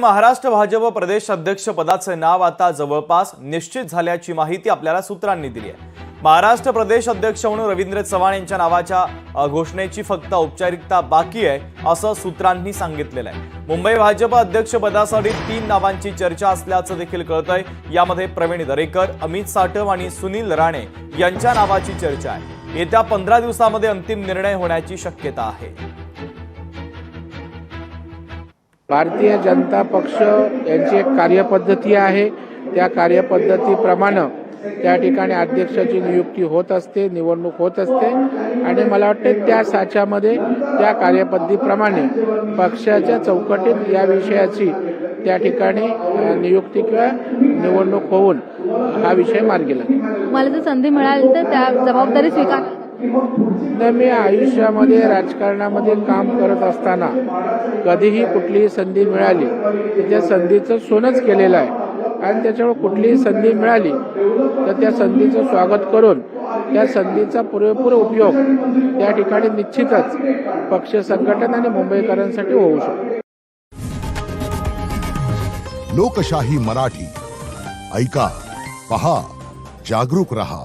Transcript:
महाराष्ट्र भाजप प्रदेश अध्यक्ष पदाचे नाव आता जवळपास निश्चित झाल्याची माहिती आपल्याला सूत्रांनी दिली आहे। महाराष्ट्र प्रदेश अध्यक्ष म्हणून रवींद्र चव्हाण यांच्या नावाच्या घोषणेची फक्त औपचारिकता बाकी आहे असं सूत्रांनी सांगितलेलं आहे। मुंबई भाजप अध्यक्ष पदासाठी 3 नावांची चर्चा असल्याचं देखील कळतंय। यामध्ये प्रवीण दरेकर, अमित साटम आणि सुनील राणे यांच्या नावाची चर्चा आहे। येत्या 15 दिवसांमध्ये अंतिम निर्णय होण्याची शक्यता आहे। भारतीय जनता पक्ष यांची एक कार्यपद्धती आहे। त्या कार्यपद्धतीप्रमाणे त्या ठिकाणी अध्यक्षाची नियुक्ती होत असते, निवडणूक होत असते आणि मला वाटते त्या साच्यामध्ये त्या कार्यपद्धतीप्रमाणे पक्षाच्या चौकटीत या विषयाची त्या ठिकाणी नियुक्ती किंवा निवडणूक होऊन हा विषय मार्गी लागेल। मला जर संधी मिळाली तर त्या जबाबदारी स्वीकार मी आयुष्यामध्ये राजकारणामध्ये काम करत असताना कधीही कुठलीही संधी मिळाली तर त्या संधीचं सोनच केलेलं आहे आणि त्याच्यामुळे कुठलीही संधी मिळाली तर त्या संधीचं स्वागत करून त्या संधीचा पुरेपूर उपयोग त्या ठिकाणी निश्चितच पक्ष संघटन आणि मुंबईकरांसाठी होऊ शकतो। लोकशाही मराठी ऐका, पहा, जागरूक रहा।